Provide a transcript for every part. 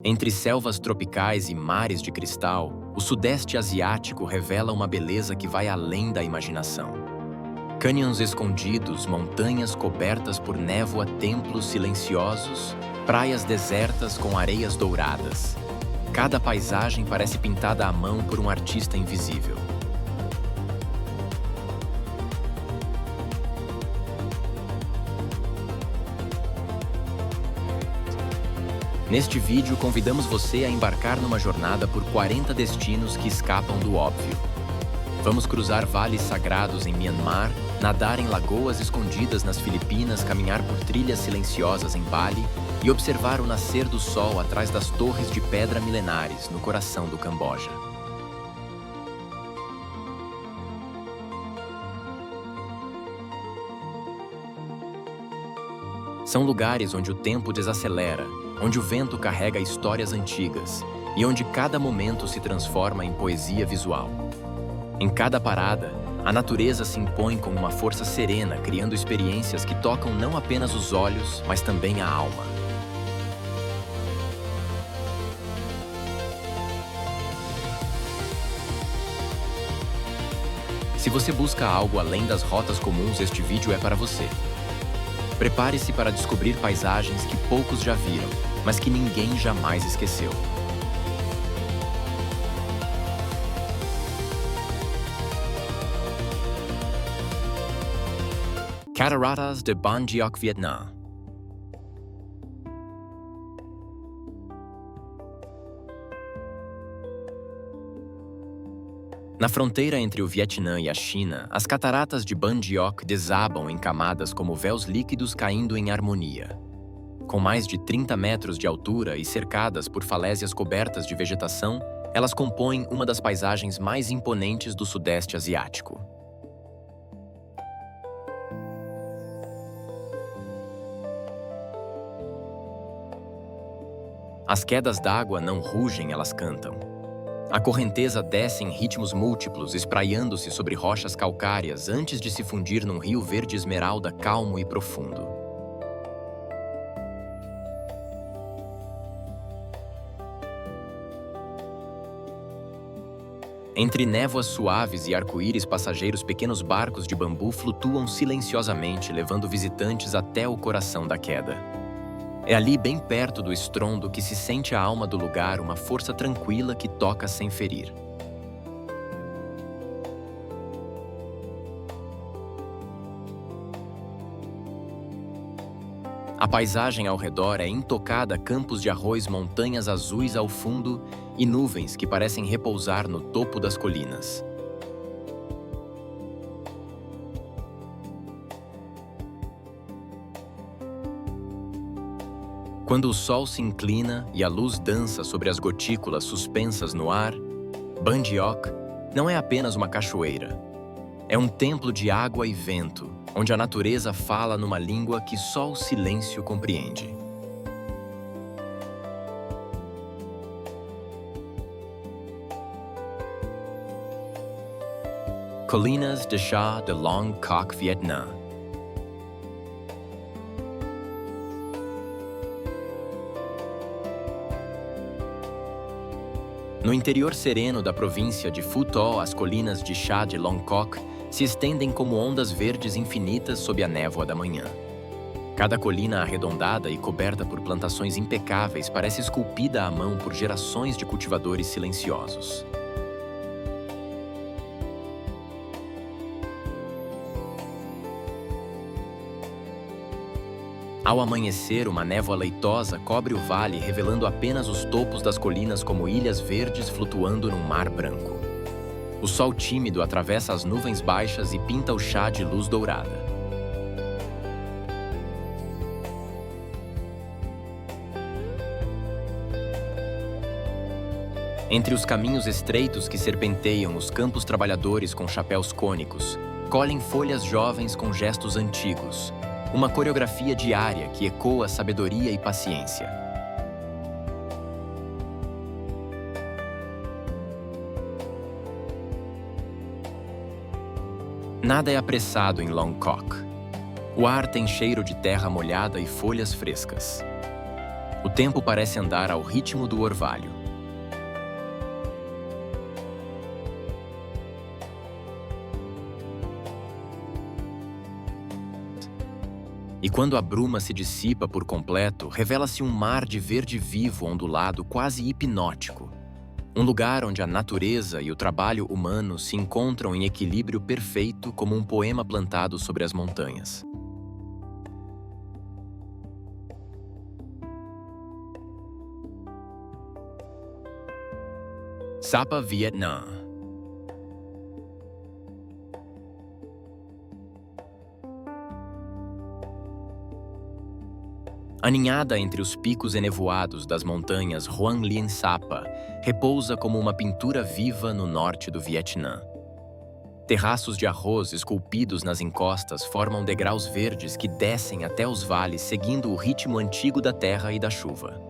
Entre selvas tropicais e mares de cristal, o Sudeste Asiático revela uma beleza que vai além da imaginação. Canyons escondidos, montanhas cobertas por névoa, templos silenciosos, praias desertas com areias douradas. Cada paisagem parece pintada à mão por um artista invisível. Neste vídeo, convidamos você a embarcar numa jornada por 40 destinos que escapam do óbvio. Vamos cruzar vales sagrados em Myanmar, nadar em lagoas escondidas nas Filipinas, caminhar por trilhas silenciosas em Bali e observar o nascer do sol atrás das torres de pedra milenares no coração do Camboja. São lugares onde o tempo desacelera, onde o vento carrega histórias antigas e onde cada momento se transforma em poesia visual. Em cada parada, a natureza se impõe com uma força serena, criando experiências que tocam não apenas os olhos, mas também a alma. Se você busca algo além das rotas comuns, este vídeo é para você. Prepare-se para descobrir paisagens que poucos já viram, mas que ninguém jamais esqueceu. Cataratas de Ban Geoc, Vietnã. Na fronteira entre o Vietnã e a China, as cataratas de Ban Geoc desabam em camadas como véus líquidos caindo em harmonia. Com mais de 30 metros de altura e cercadas por falésias cobertas de vegetação, elas compõem uma das paisagens mais imponentes do Sudeste Asiático. As quedas d'água não rugem, elas cantam. A correnteza desce em ritmos múltiplos, espraiando-se sobre rochas calcárias antes de se fundir num rio verde esmeralda calmo e profundo. Entre névoas suaves e arco-íris passageiros, pequenos barcos de bambu flutuam silenciosamente, levando visitantes até o coração da queda. É ali, bem perto do estrondo, que se sente a alma do lugar, uma força tranquila que toca sem ferir. A paisagem ao redor é intocada, campos de arroz, montanhas azuis ao fundo e nuvens que parecem repousar no topo das colinas. Quando o sol se inclina e a luz dança sobre as gotículas suspensas no ar, Ban Geoc não é apenas uma cachoeira. É um templo de água e vento, onde a natureza fala numa língua que só o silêncio compreende. Colinas de Chá de Long Coc, Vietnã. No interior sereno da província de Phu Tho, as colinas de Chá de Long Coc se estendem como ondas verdes infinitas sob a névoa da manhã. Cada colina arredondada e coberta por plantações impecáveis parece esculpida à mão por gerações de cultivadores silenciosos. Ao amanhecer, uma névoa leitosa cobre o vale, revelando apenas os topos das colinas como ilhas verdes flutuando num mar branco. O sol tímido atravessa as nuvens baixas e pinta o chá de luz dourada. Entre os caminhos estreitos que serpenteiam, os campos trabalhadores com chapéus cônicos colhem folhas jovens com gestos antigos. Uma coreografia diária que ecoa sabedoria e paciência. Nada é apressado em Long Coc. O ar tem cheiro de terra molhada e folhas frescas. O O tempo parece andar ao ritmo do orvalho. E quando a bruma se dissipa por completo, revela-se um mar de verde vivo ondulado quase hipnótico. Um lugar onde a natureza e o trabalho humano se encontram em equilíbrio perfeito como um poema plantado sobre as montanhas. Sapa, Vietnã. Aninhada entre os picos enevoados das montanhas Hoang Lien Sapa, repousa como uma pintura viva no norte do Vietnã. Terraços de arroz esculpidos nas encostas formam degraus verdes que descem até os vales seguindo o ritmo antigo da terra e da chuva.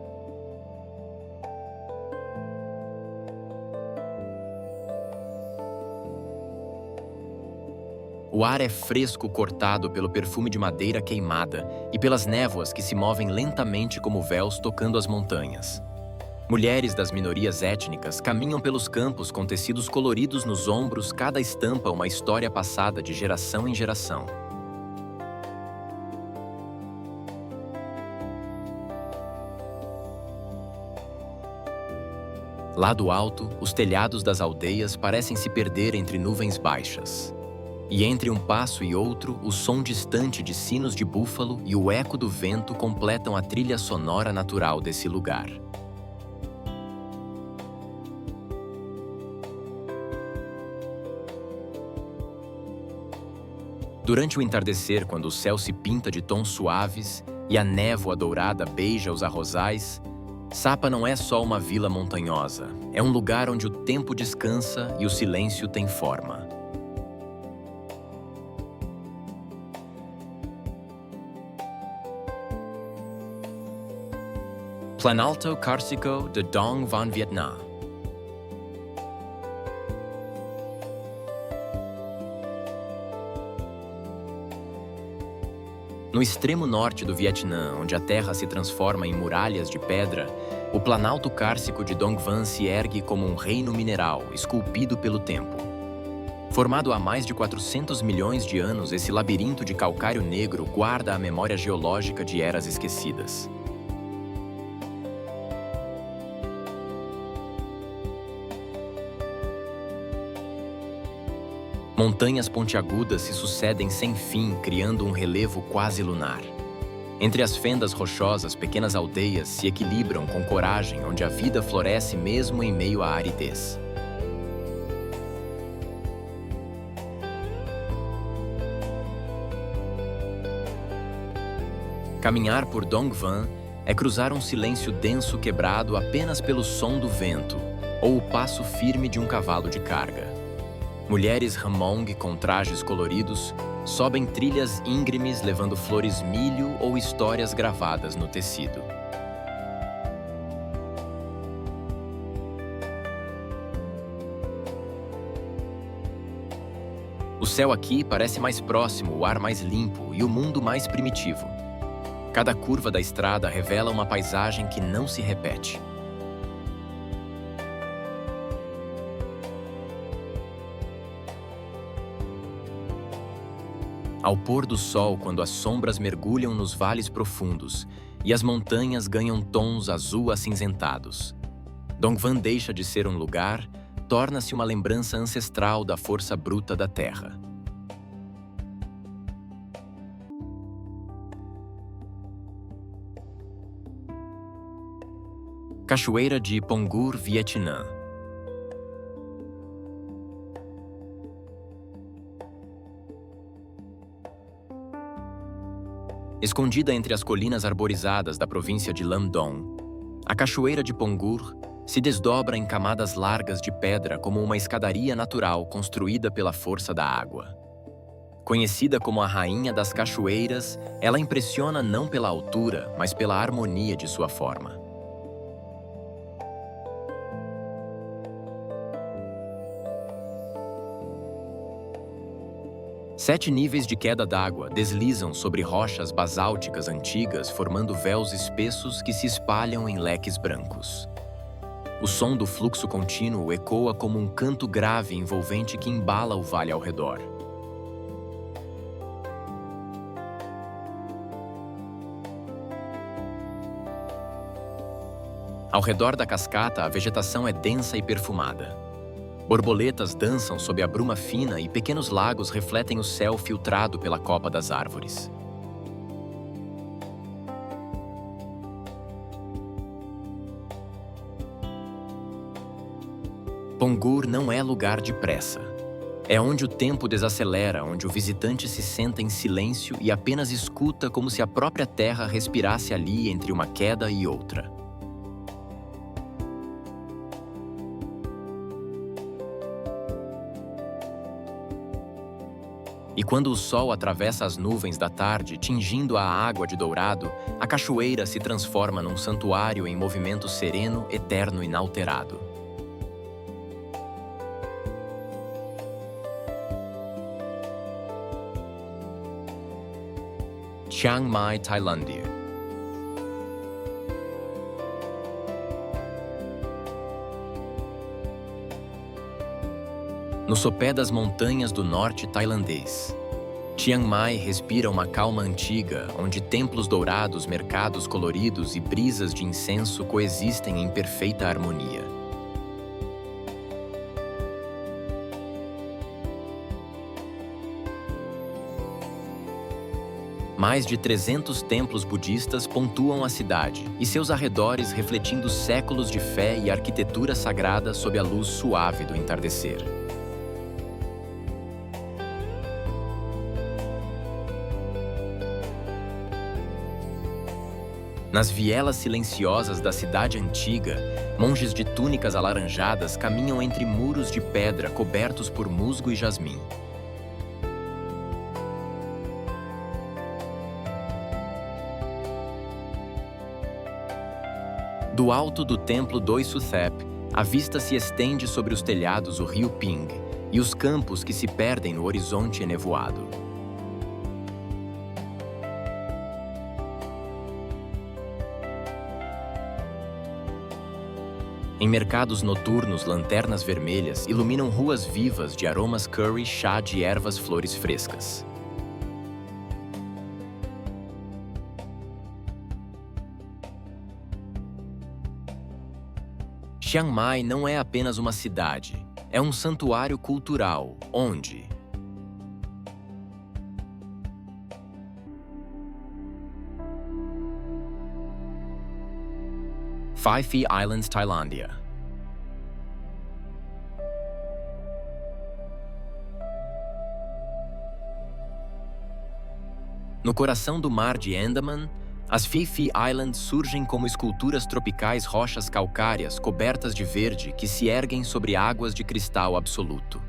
O ar é fresco cortado pelo perfume de madeira queimada e pelas névoas que se movem lentamente como véus tocando as montanhas. Mulheres das minorias étnicas caminham pelos campos com tecidos coloridos nos ombros, cada estampa uma história passada de geração em geração. Lá do alto, os telhados das aldeias parecem se perder entre nuvens baixas. E entre um passo e outro, o som distante de sinos de búfalo e o eco do vento completam a trilha sonora natural desse lugar. Durante o entardecer, quando o céu se pinta de tons suaves e a névoa dourada beija os arrozais, Sapa não é só uma vila montanhosa, é um lugar onde o tempo descansa e o silêncio tem forma. Planalto Carsico de Dong Van Vietnã. No extremo norte do Vietnã, onde a terra se transforma em muralhas de pedra, o Planalto Cárcico de Dong Van se ergue como um reino mineral, esculpido pelo tempo. Formado há mais de 400 milhões de anos, esse labirinto de calcário negro guarda a memória geológica de eras esquecidas. Montanhas pontiagudas se sucedem sem fim, criando um relevo quase lunar. Entre as fendas rochosas, pequenas aldeias se equilibram com coragem, onde a vida floresce mesmo em meio à aridez. Caminhar por Dong Van é cruzar um silêncio denso quebrado apenas pelo som do vento ou o passo firme de um cavalo de carga. Mulheres Hmong com trajes coloridos sobem trilhas íngremes levando flores milho ou histórias gravadas no tecido. O céu aqui parece mais próximo, o ar mais limpo e o mundo mais primitivo. Cada curva da estrada revela uma paisagem que não se repete. Ao pôr do sol, quando as sombras mergulham nos vales profundos e as montanhas ganham tons azul acinzentados, Dong Van deixa de ser um lugar, torna-se uma lembrança ancestral da força bruta da terra. Cachoeira de Pongur, Vietnã. Escondida entre as colinas arborizadas da província de Lam Dong, a Cachoeira de Pongur se desdobra em camadas largas de pedra como uma escadaria natural construída pela força da água. Conhecida como a Rainha das Cachoeiras, ela impressiona não pela altura, mas pela harmonia de sua forma. 7 níveis de queda d'água deslizam sobre rochas basálticas antigas, formando véus espessos que se espalham em leques brancos. O som do fluxo contínuo ecoa como um canto grave e envolvente que embala o vale ao redor. Ao redor da cascata, a vegetação é densa e perfumada. Borboletas dançam sob a bruma fina e pequenos lagos refletem o céu filtrado pela copa das árvores. Pongur não é lugar de pressa. É onde o tempo desacelera, onde o visitante se senta em silêncio e apenas escuta como se a própria terra respirasse ali entre uma queda e outra. E quando o sol atravessa as nuvens da tarde, tingindo a água de dourado, a cachoeira se transforma num santuário em movimento sereno, eterno e inalterado. Chiang Mai, Tailândia. No sopé das montanhas do norte tailandês, Chiang Mai respira uma calma antiga, onde templos dourados, mercados coloridos e brisas de incenso coexistem em perfeita harmonia. Mais de 300 templos budistas pontuam a cidade, e seus arredores refletindo séculos de fé e arquitetura sagrada sob a luz suave do entardecer. Nas vielas silenciosas da cidade antiga, monges de túnicas alaranjadas caminham entre muros de pedra cobertos por musgo e jasmim. Do alto do templo Doi Suthep, a vista se estende sobre os telhados do rio Ping e os campos que se perdem no horizonte enevoado. Em mercados noturnos, lanternas vermelhas iluminam ruas vivas de aromas curry, chá de ervas, flores frescas. Chiang Mai não é apenas uma cidade, é um santuário cultural, onde Phi Phi Islands, Tailândia. No coração do mar de Andaman, as Phi Phi Islands surgem como esculturas tropicais, rochas calcárias cobertas de verde que se erguem sobre águas de cristal absoluto.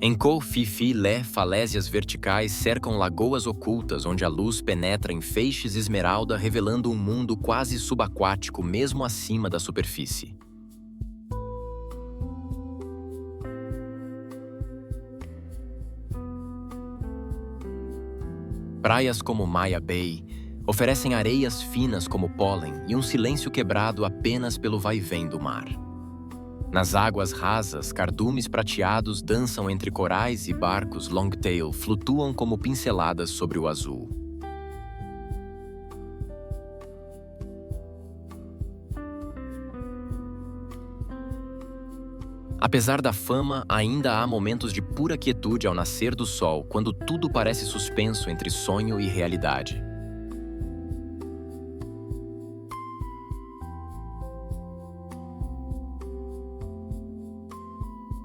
Em Koh Phi Phi Leh, falésias verticais cercam lagoas ocultas onde a luz penetra em feixes esmeralda, revelando um mundo quase subaquático mesmo acima da superfície. Praias como Maya Bay oferecem areias finas como pólen e um silêncio quebrado apenas pelo vai-vém do mar. Nas águas rasas, cardumes prateados dançam entre corais e barcos longtail flutuam como pinceladas sobre o azul. Apesar da fama, ainda há momentos de pura quietude ao nascer do sol, quando tudo parece suspenso entre sonho e realidade.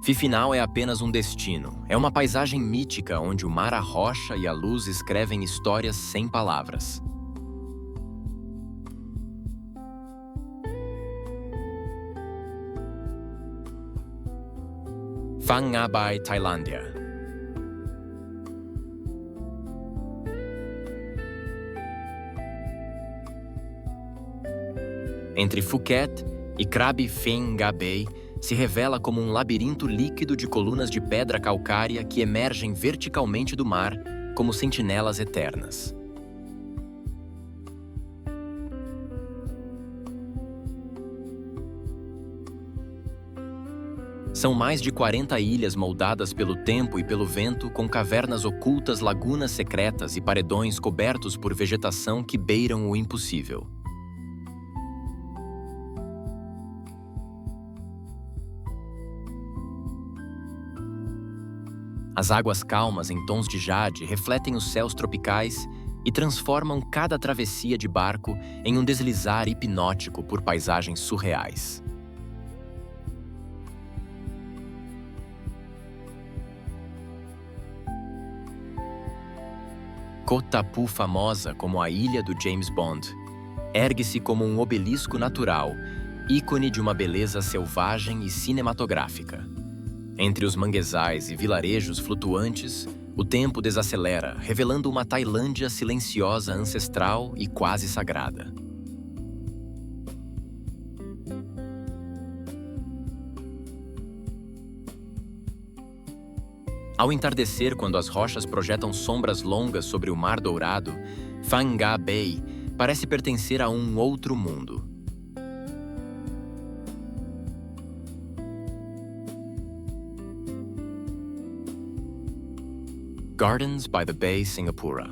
Phi Phi não é apenas um destino, é uma paisagem mítica onde o mar, a rocha e a luz escrevem histórias sem palavras. Phang Nga Bai, Tailândia. Entre Phuket e Krabi Pheng Nga Bay, se revela como um labirinto líquido de colunas de pedra calcária que emergem verticalmente do mar como sentinelas eternas. São mais de 40 ilhas moldadas pelo tempo e pelo vento, com cavernas ocultas, lagunas secretas e paredões cobertos por vegetação que beiram o impossível. As águas calmas em tons de jade refletem os céus tropicais e transformam cada travessia de barco em um deslizar hipnótico por paisagens surreais. Koh Tapu, famosa como a Ilha do James Bond, ergue-se como um obelisco natural, ícone de uma beleza selvagem e cinematográfica. Entre os manguezais e vilarejos flutuantes, o tempo desacelera, revelando uma Tailândia silenciosa, ancestral e quase sagrada. Ao entardecer, quando as rochas projetam sombras longas sobre o Mar Dourado, Phang Nga Bay parece pertencer a um outro mundo. Gardens by the Bay, Singapura.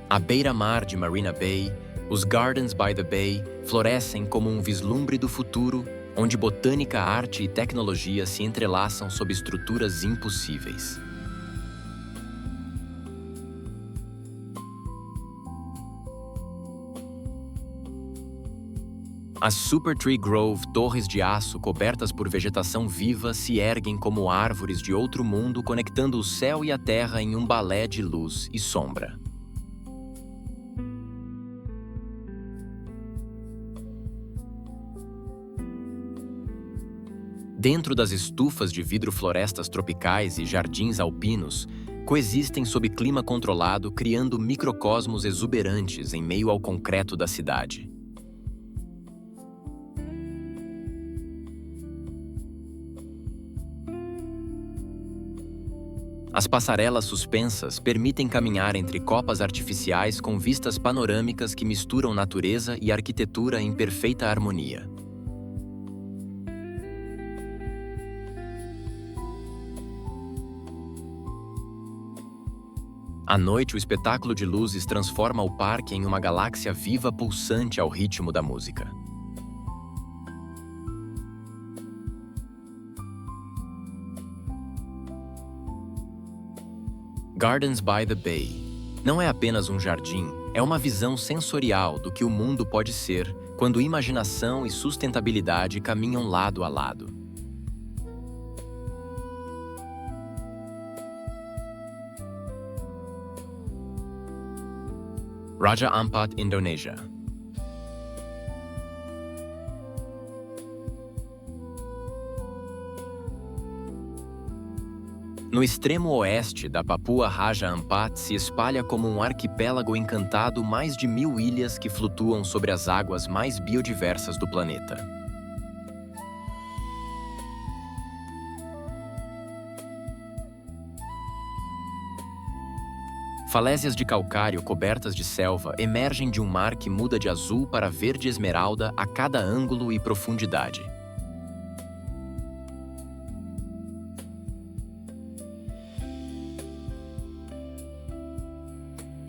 À beira-mar de Marina Bay, os Gardens by the Bay florescem como um vislumbre do futuro, onde botânica, arte e tecnologia se entrelaçam sob estruturas impossíveis. As Super Tree Grove, torres de aço cobertas por vegetação viva, se erguem como árvores de outro mundo, conectando o céu e a terra em um balé de luz e sombra. Dentro das estufas de vidro, florestas tropicais e jardins alpinos coexistem sob clima controlado, criando microcosmos exuberantes em meio ao concreto da cidade. As passarelas suspensas permitem caminhar entre copas artificiais com vistas panorâmicas que misturam natureza e arquitetura em perfeita harmonia. À noite, o espetáculo de luzes transforma o parque em uma galáxia viva pulsante ao ritmo da música. Gardens by the Bay não é apenas um jardim, é uma visão sensorial do que o mundo pode ser quando imaginação e sustentabilidade caminham lado a lado. Raja Ampat, Indonésia. No extremo oeste da Papua Raja Ampat se espalha como um arquipélago encantado mais de 1000 ilhas que flutuam sobre as águas mais biodiversas do planeta. Falésias de calcário cobertas de selva emergem de um mar que muda de azul para verde esmeralda a cada ângulo e profundidade.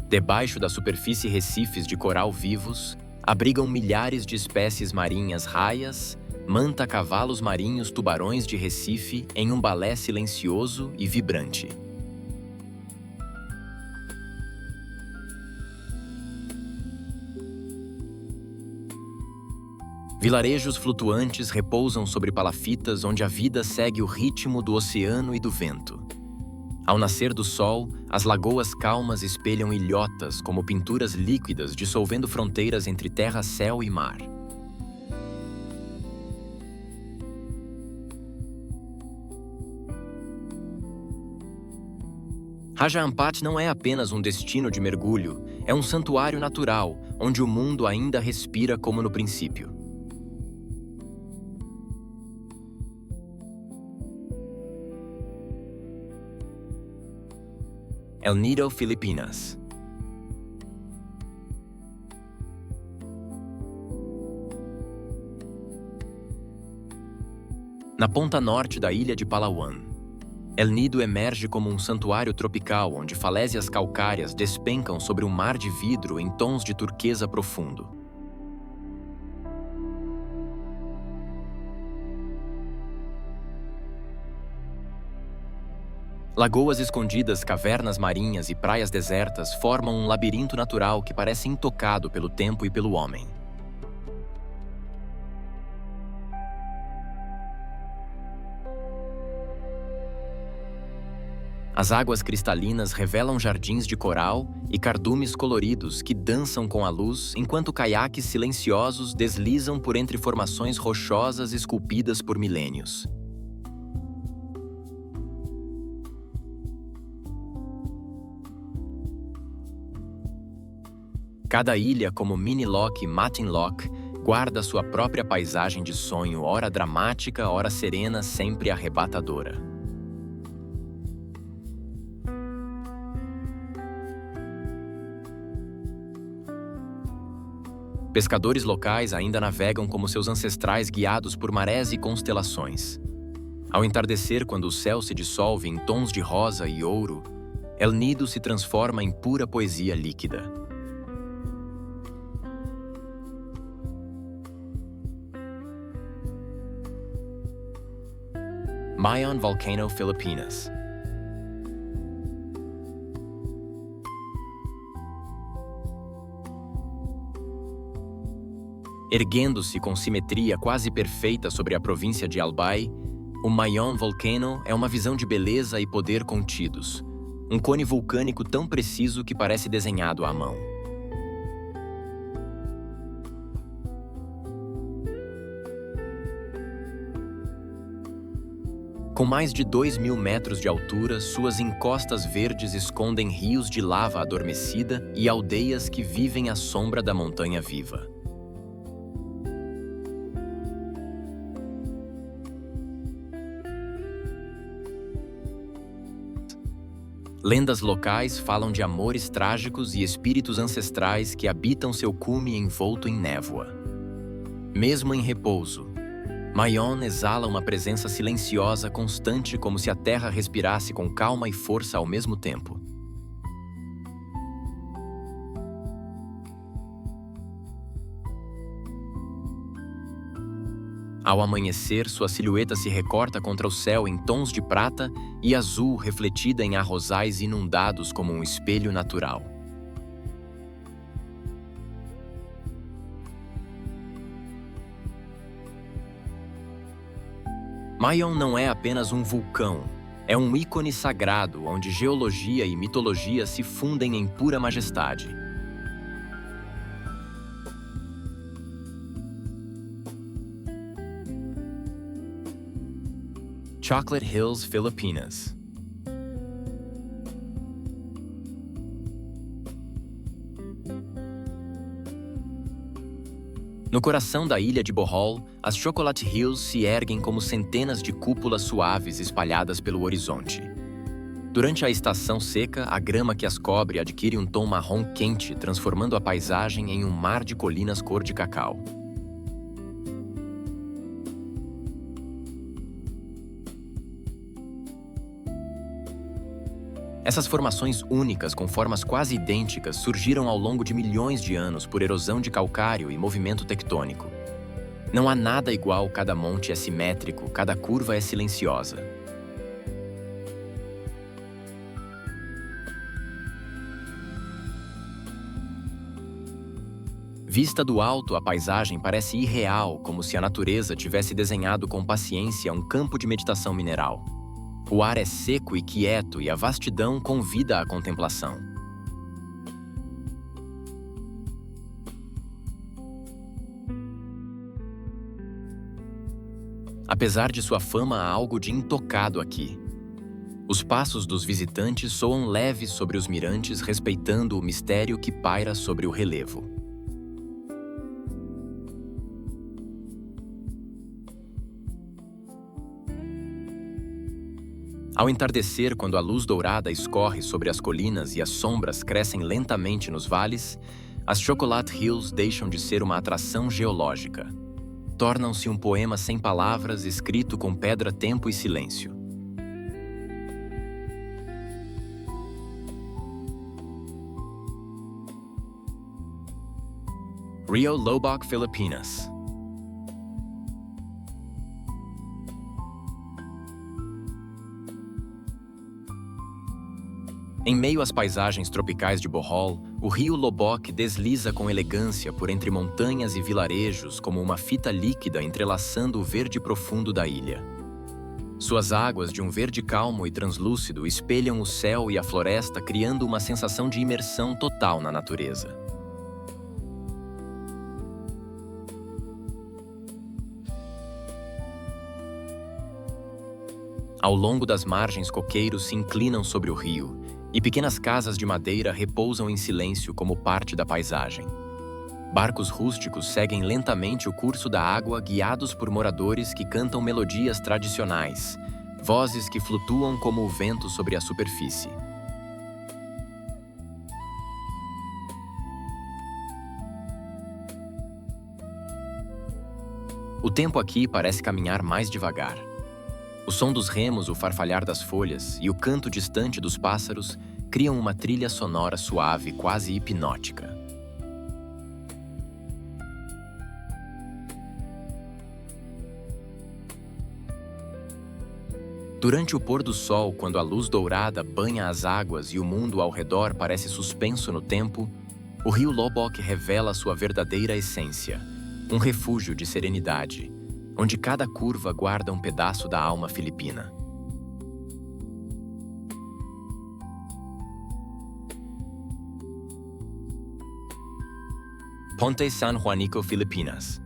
Debaixo da superfície, recifes de coral vivos abrigam milhares de espécies marinhas, raias, manta-cavalos marinhos, tubarões de Recife em um balé silencioso e vibrante. Vilarejos flutuantes repousam sobre palafitas onde a vida segue o ritmo do oceano e do vento. Ao nascer do sol, as lagoas calmas espelham ilhotas como pinturas líquidas dissolvendo fronteiras entre terra, céu e mar. Raja Ampat não é apenas um destino de mergulho, é um santuário natural, onde o mundo ainda respira como no princípio. El Nido, Filipinas. Na ponta norte da ilha de Palawan, El Nido emerge como um santuário tropical onde falésias calcárias despencam sobre um mar de vidro em tons de turquesa profundo. Lagoas escondidas, cavernas marinhas e praias desertas formam um labirinto natural que parece intocado pelo tempo e pelo homem. As águas cristalinas revelam jardins de coral e cardumes coloridos que dançam com a luz enquanto caiaques silenciosos deslizam por entre formações rochosas esculpidas por milênios. Cada ilha, como Miniloc e Matinloc, guarda sua própria paisagem de sonho, ora dramática, ora serena, sempre arrebatadora. Pescadores locais ainda navegam como seus ancestrais guiados por marés e constelações. Ao entardecer, quando o céu se dissolve em tons de rosa e ouro, El Nido se transforma em pura poesia líquida. Mayon Volcano, Filipinas. Erguendo-se com simetria quase perfeita sobre a província de Albay, o Mayon Volcano é uma visão de beleza e poder contidos. Um cone vulcânico tão preciso que parece desenhado à mão. Com mais de 2.000 metros de altura, suas encostas verdes escondem rios de lava adormecida e aldeias que vivem à sombra da montanha viva. Lendas locais falam de amores trágicos e espíritos ancestrais que habitam seu cume envolto em névoa. Mesmo em repouso, Mayon exala uma presença silenciosa constante como se a terra respirasse com calma e força ao mesmo tempo. Ao amanhecer, sua silhueta se recorta contra o céu em tons de prata e azul refletida em arrozais inundados como um espelho natural. Mayon não é apenas um vulcão, é um ícone sagrado onde geologia e mitologia se fundem em pura majestade. Chocolate Hills, Filipinas. No coração da ilha de Bohol, as Chocolate Hills se erguem como centenas de cúpulas suaves espalhadas pelo horizonte. Durante a estação seca, a grama que as cobre adquire um tom marrom quente, transformando a paisagem em um mar de colinas cor de cacau. Essas formações únicas com formas quase idênticas surgiram ao longo de milhões de anos por erosão de calcário e movimento tectônico. Não há nada igual, cada monte é simétrico, cada curva é silenciosa. Vista do alto, a paisagem parece irreal, como se a natureza tivesse desenhado com paciência um campo de meditação mineral. O ar é seco e quieto e a vastidão convida à contemplação. Apesar de sua fama, há algo de intocado aqui. Os passos dos visitantes soam leves sobre os mirantes, respeitando o mistério que paira sobre o relevo. Ao entardecer, quando a luz dourada escorre sobre as colinas e as sombras crescem lentamente nos vales, as Chocolate Hills deixam de ser uma atração geológica. Tornam-se um poema sem palavras, escrito com pedra, tempo e silêncio. Rio Loboc, Filipinas. Em meio às paisagens tropicais de Bohol, o rio Loboc desliza com elegância por entre montanhas e vilarejos como uma fita líquida entrelaçando o verde profundo da ilha. Suas águas, de um verde calmo e translúcido, espelham o céu e a floresta, criando uma sensação de imersão total na natureza. Ao longo das margens, coqueiros se inclinam sobre o rio, e pequenas casas de madeira repousam em silêncio como parte da paisagem. Barcos rústicos seguem lentamente o curso da água, guiados por moradores que cantam melodias tradicionais, vozes que flutuam como o vento sobre a superfície. O tempo aqui parece caminhar mais devagar. O som dos remos, o farfalhar das folhas e o canto distante dos pássaros criam uma trilha sonora suave, quase hipnótica. Durante o pôr do sol, quando a luz dourada banha as águas e o mundo ao redor parece suspenso no tempo, o rio Loboc revela sua verdadeira essência, um refúgio de serenidade, onde cada curva guarda um pedaço da alma filipina. Ponte San Juanico, Filipinas.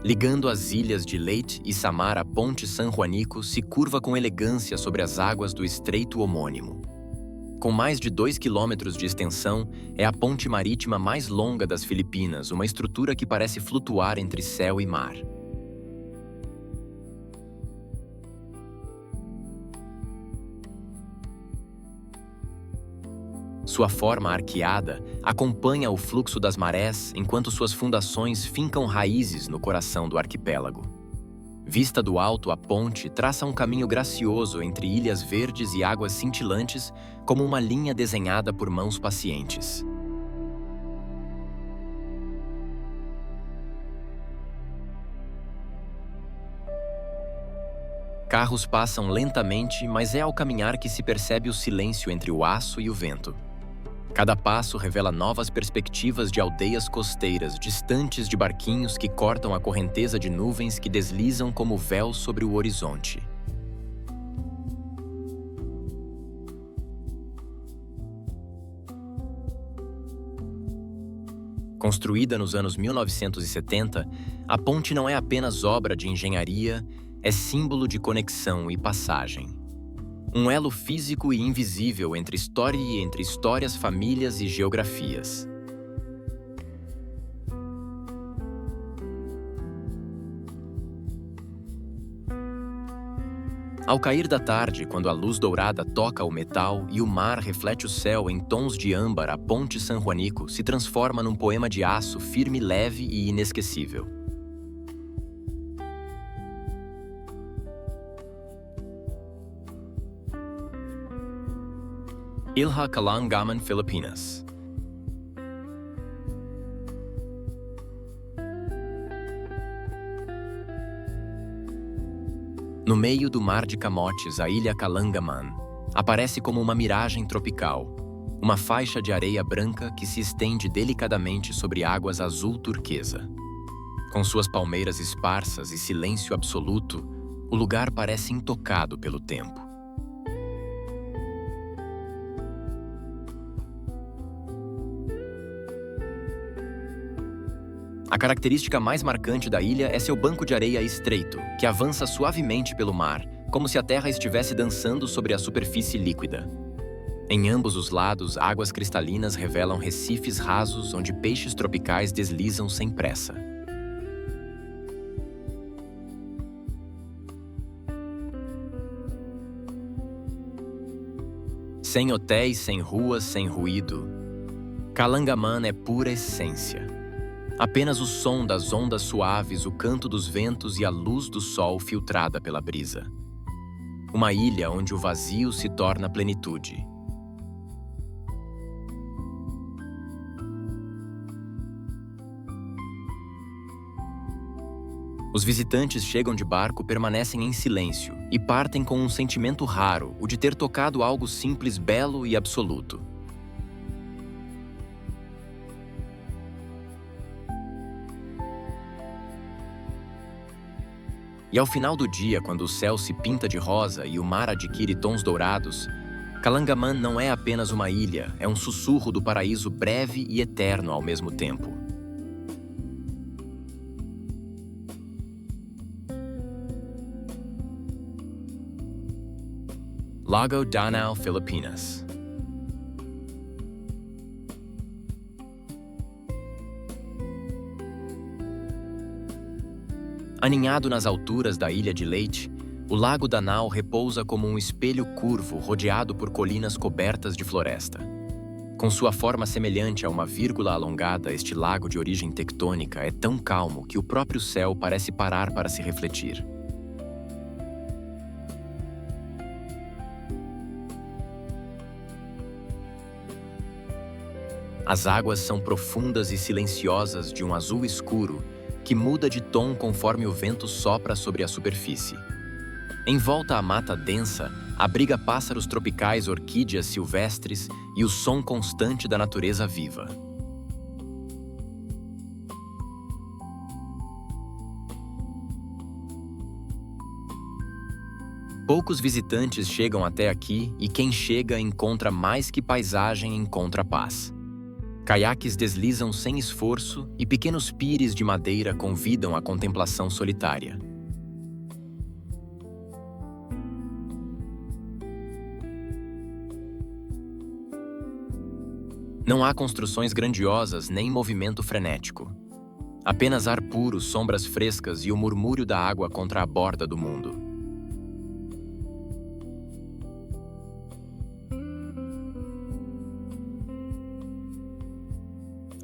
Ligando as ilhas de Leyte e Samar, a Ponte San Juanico se curva com elegância sobre as águas do estreito homônimo. Com mais de 2 quilômetros de extensão, é a ponte marítima mais longa das Filipinas, uma estrutura que parece flutuar entre céu e mar. Sua forma arqueada acompanha o fluxo das marés enquanto suas fundações fincam raízes no coração do arquipélago. Vista do alto, a ponte traça um caminho gracioso entre ilhas verdes e águas cintilantes, como uma linha desenhada por mãos pacientes. Carros passam lentamente, mas é ao caminhar que se percebe o silêncio entre o aço e o vento. Cada passo revela novas perspectivas de aldeias costeiras, distantes de barquinhos que cortam a correnteza de nuvens que deslizam como véu sobre o horizonte. Construída nos anos 1970, a ponte não é apenas obra de engenharia, é símbolo de conexão e passagem. Um elo físico e invisível entre história e entre histórias, famílias e geografias. Ao cair da tarde, quando a luz dourada toca o metal e o mar reflete o céu em tons de âmbar, a Ponte San Juanico se transforma num poema de aço firme, leve e inesquecível. Ilha Kalangaman, Filipinas. No meio do mar de Camotes, a ilha Kalangaman aparece como uma miragem tropical, uma faixa de areia branca que se estende delicadamente sobre águas azul turquesa. Com suas palmeiras esparsas e silêncio absoluto, o lugar parece intocado pelo tempo. A característica mais marcante da ilha é seu banco de areia estreito, que avança suavemente pelo mar, como se a terra estivesse dançando sobre a superfície líquida. Em ambos os lados, águas cristalinas revelam recifes rasos onde peixes tropicais deslizam sem pressa. Sem hotéis, sem ruas, sem ruído, Calangaman é pura essência. Apenas o som das ondas suaves, o canto dos ventos e a luz do sol filtrada pela brisa. Uma ilha onde o vazio se torna plenitude. Os visitantes chegam de barco, permanecem em silêncio e partem com um sentimento raro, o de ter tocado algo simples, belo e absoluto. E ao final do dia, quando o céu se pinta de rosa e o mar adquire tons dourados, Calangaman não é apenas uma ilha, é um sussurro do paraíso breve e eterno ao mesmo tempo. Lago Danau, Filipinas. Aninhado nas alturas da Ilha de Leyte, o Lago Danau repousa como um espelho curvo rodeado por colinas cobertas de floresta. Com sua forma semelhante a uma vírgula alongada, este lago de origem tectônica é tão calmo que o próprio céu parece parar para se refletir. As águas são profundas e silenciosas de um azul escuro que muda de tom conforme o vento sopra sobre a superfície. Em volta à mata densa, abriga pássaros tropicais, orquídeas silvestres e o som constante da natureza viva. Poucos visitantes chegam até aqui e quem chega encontra mais que paisagem, encontra paz. Caiaques deslizam sem esforço e pequenos pires de madeira convidam à contemplação solitária. Não há construções grandiosas nem movimento frenético. Apenas ar puro, sombras frescas e o murmúrio da água contra a borda do mundo.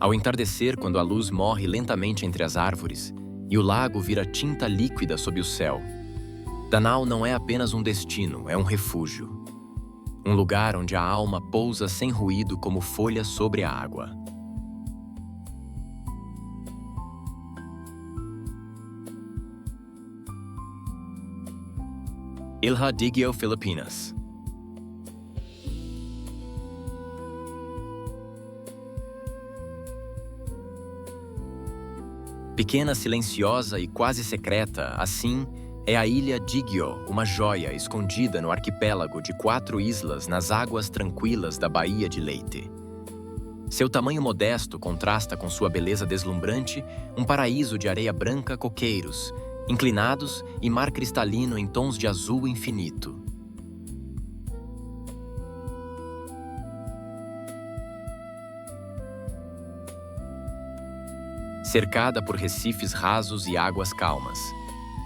Ao entardecer, quando a luz morre lentamente entre as árvores e o lago vira tinta líquida sob o céu, Danau não é apenas um destino, é um refúgio. Um lugar onde a alma pousa sem ruído como folhas sobre a água. Ilha Digio, Filipinas. Pequena, silenciosa e quase secreta, assim, é a Ilha Digio, uma joia escondida no arquipélago de 4 islas nas águas tranquilas da Baía de Leyte. Seu tamanho modesto contrasta com sua beleza deslumbrante, um paraíso de areia branca, coqueiros, inclinados e mar cristalino em tons de azul infinito. Cercada por recifes rasos e águas calmas.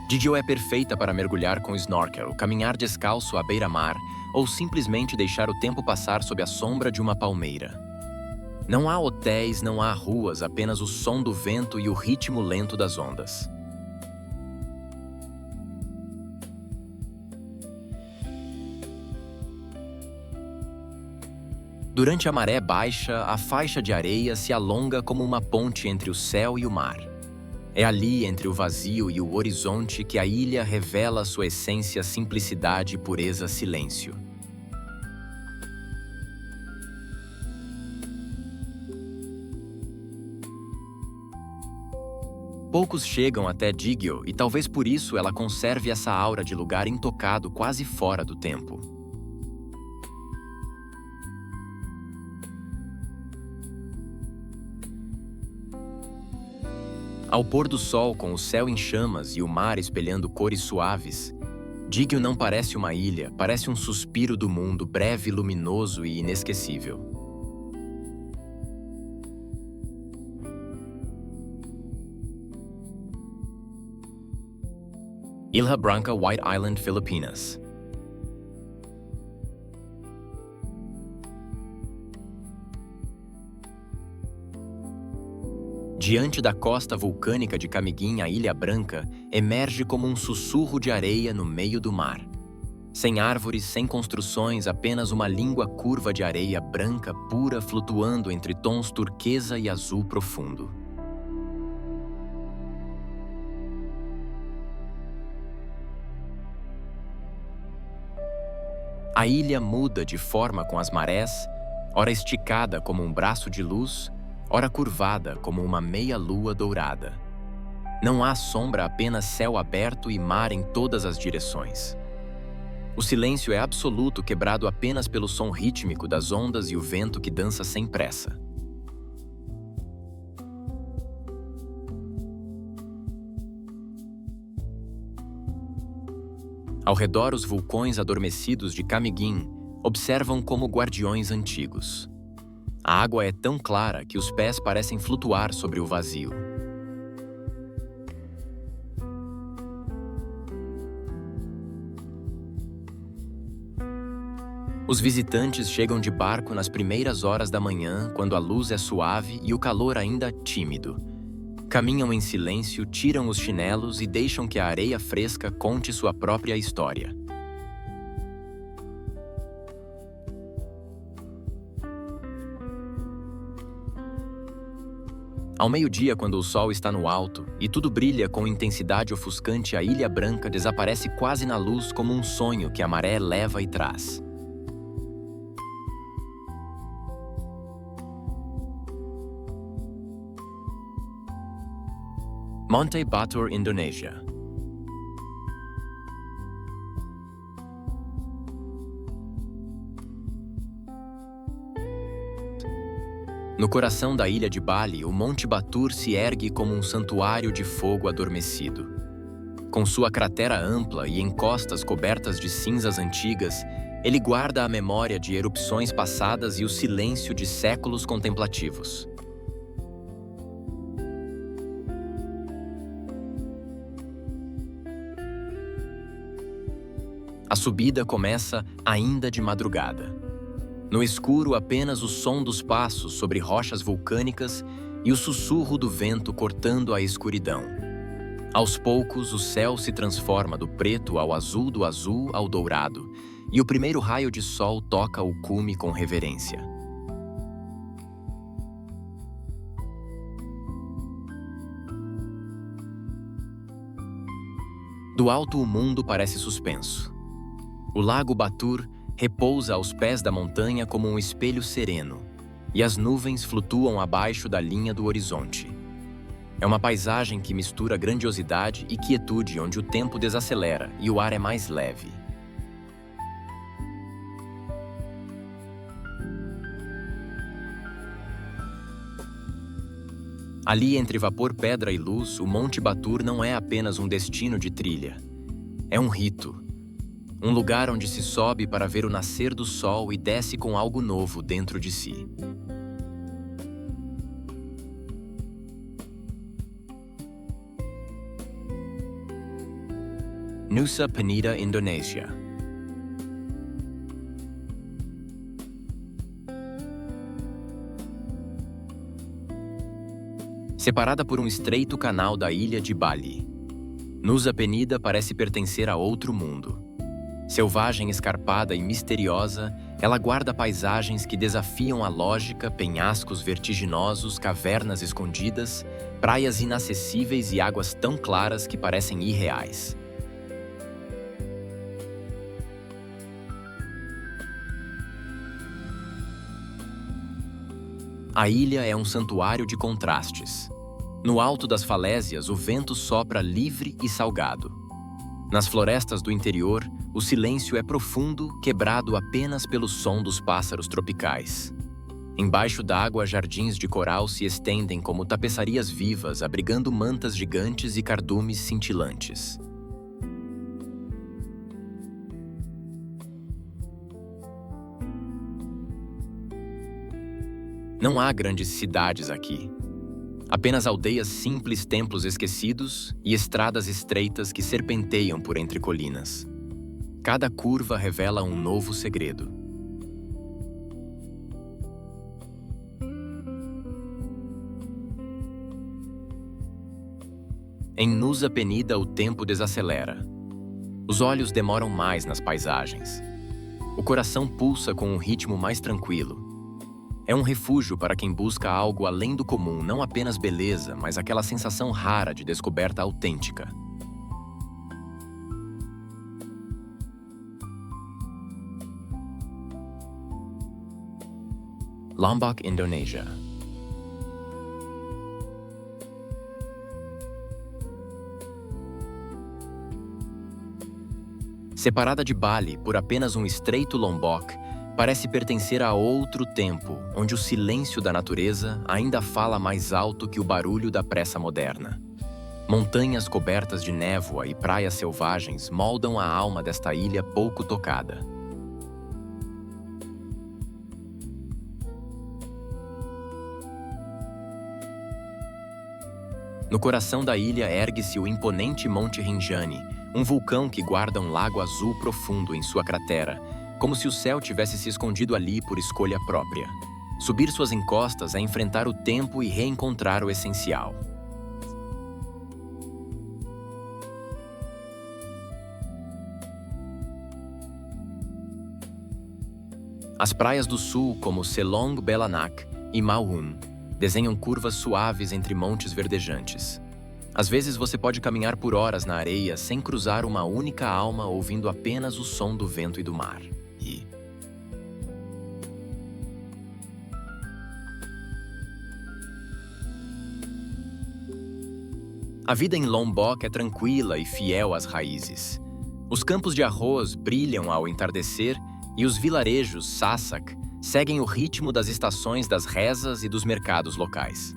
Digio é perfeita para mergulhar com snorkel, caminhar descalço à beira-mar ou simplesmente deixar o tempo passar sob a sombra de uma palmeira. Não há hotéis, não há ruas, apenas o som do vento e o ritmo lento das ondas. Durante a maré baixa, a faixa de areia se alonga como uma ponte entre o céu e o mar. É ali, entre o vazio e o horizonte, que a ilha revela sua essência, simplicidade, pureza, silêncio. Poucos chegam até Digio e talvez por isso ela conserve essa aura de lugar intocado, quase fora do tempo. Ao pôr do sol, com o céu em chamas e o mar espelhando cores suaves, Digio não parece uma ilha, parece um suspiro do mundo, breve, luminoso e inesquecível. Ilha Branca, White Island, Filipinas. Diante da costa vulcânica de Camiguin, a Ilha Branca emerge como um sussurro de areia no meio do mar. Sem árvores, sem construções, apenas uma língua curva de areia branca pura flutuando entre tons turquesa e azul profundo. A ilha muda de forma com as marés, ora esticada como um braço de luz, ora curvada como uma meia-lua dourada. Não há sombra, apenas céu aberto e mar em todas as direções. O silêncio é absoluto, quebrado apenas pelo som rítmico das ondas e o vento que dança sem pressa. Ao redor, os vulcões adormecidos de Camiguin observam como guardiões antigos. A água é tão clara que os pés parecem flutuar sobre o vazio. Os visitantes chegam de barco nas primeiras horas da manhã, quando a luz é suave e o calor ainda tímido. Caminham em silêncio, tiram os chinelos e deixam que a areia fresca conte sua própria história. Ao meio-dia, quando o sol está no alto e tudo brilha com intensidade ofuscante, a Ilha Branca desaparece quase na luz como um sonho que a maré leva e traz. Monte Batur, Indonésia. No coração da ilha de Bali, o Monte Batur se ergue como um santuário de fogo adormecido. Com sua cratera ampla e encostas cobertas de cinzas antigas, ele guarda a memória de erupções passadas e o silêncio de séculos contemplativos. A subida começa ainda de madrugada. No escuro, apenas o som dos passos sobre rochas vulcânicas e o sussurro do vento cortando a escuridão. Aos poucos, o céu se transforma do preto ao azul, do azul ao dourado, e o primeiro raio de sol toca o cume com reverência. Do alto, o mundo parece suspenso. O lago Batur repousa aos pés da montanha como um espelho sereno, e as nuvens flutuam abaixo da linha do horizonte. É uma paisagem que mistura grandiosidade e quietude, onde o tempo desacelera e o ar é mais leve. Ali, entre vapor, pedra e luz, o Monte Batur não é apenas um destino de trilha. É um rito. Um lugar onde se sobe para ver o nascer do sol e desce com algo novo dentro de si. Nusa Penida, Indonésia. Separada por um estreito canal da ilha de Bali, Nusa Penida parece pertencer a outro mundo. Selvagem, escarpada e misteriosa, ela guarda paisagens que desafiam a lógica, penhascos vertiginosos, cavernas escondidas, praias inacessíveis e águas tão claras que parecem irreais. A ilha é um santuário de contrastes. No alto das falésias, o vento sopra livre e salgado. Nas florestas do interior, o silêncio é profundo, quebrado apenas pelo som dos pássaros tropicais. Embaixo d'água, jardins de coral se estendem como tapeçarias vivas, abrigando mantas gigantes e cardumes cintilantes. Não há grandes cidades aqui. Apenas aldeias simples, templos esquecidos e estradas estreitas que serpenteiam por entre colinas. Cada curva revela um novo segredo. Em Nusa Penida, o tempo desacelera. Os olhos demoram mais nas paisagens. O coração pulsa com um ritmo mais tranquilo. É um refúgio para quem busca algo além do comum, não apenas beleza, mas aquela sensação rara de descoberta autêntica. Lombok, Indonésia. Separada de Bali por apenas um estreito Lombok, parece pertencer a outro tempo, onde o silêncio da natureza ainda fala mais alto que o barulho da pressa moderna. Montanhas cobertas de névoa e praias selvagens moldam a alma desta ilha pouco tocada. No coração da ilha ergue-se o imponente Monte Rinjani, um vulcão que guarda um lago azul profundo em sua cratera, como se o céu tivesse se escondido ali por escolha própria. Subir suas encostas é enfrentar o tempo e reencontrar o essencial. As praias do sul, como Selong Belanak e Mauhun, desenham curvas suaves entre montes verdejantes. Às vezes você pode caminhar por horas na areia sem cruzar uma única alma, ouvindo apenas o som do vento e do mar. A vida em Lombok é tranquila e fiel às raízes. Os campos de arroz brilham ao entardecer e os vilarejos Sasak seguem o ritmo das estações das rezas e dos mercados locais.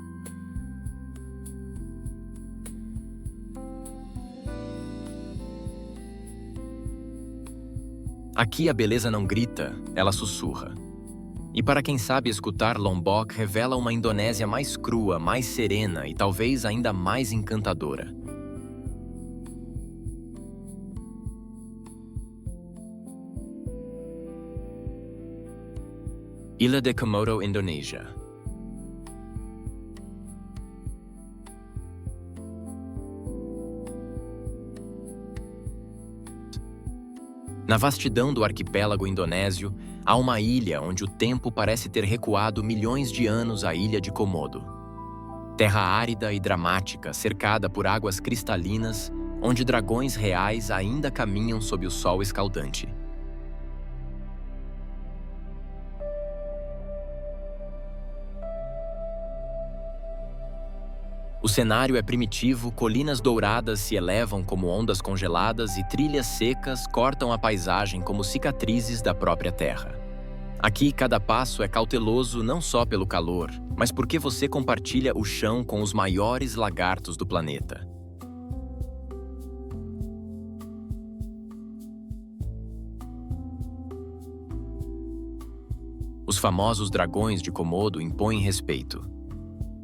Aqui a beleza não grita, ela sussurra. E para quem sabe escutar, Lombok revela uma Indonésia mais crua, mais serena e talvez ainda mais encantadora. Ilha de Komodo, Indonésia. Na vastidão do arquipélago indonésio, há uma ilha onde o tempo parece ter recuado milhões de anos à ilha de Komodo. Terra árida e dramática, cercada por águas cristalinas, onde dragões reais ainda caminham sob o sol escaldante. O cenário é primitivo, colinas douradas se elevam como ondas congeladas e trilhas secas cortam a paisagem como cicatrizes da própria terra. Aqui, cada passo é cauteloso não só pelo calor, mas porque você compartilha o chão com os maiores lagartos do planeta. Os famosos dragões de Komodo impõem respeito.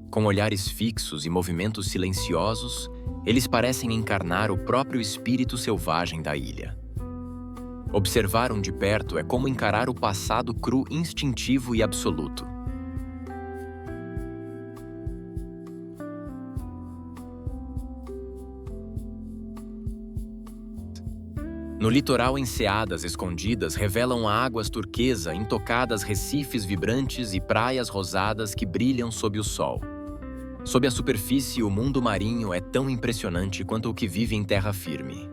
Com olhares fixos e movimentos silenciosos, eles parecem encarnar o próprio espírito selvagem da ilha. Observar de perto é como encarar o passado cru, instintivo e absoluto. No litoral, enseadas escondidas revelam águas turquesa, intocadas recifes vibrantes e praias rosadas que brilham sob o sol. Sob a superfície, o mundo marinho é tão impressionante quanto o que vive em terra firme.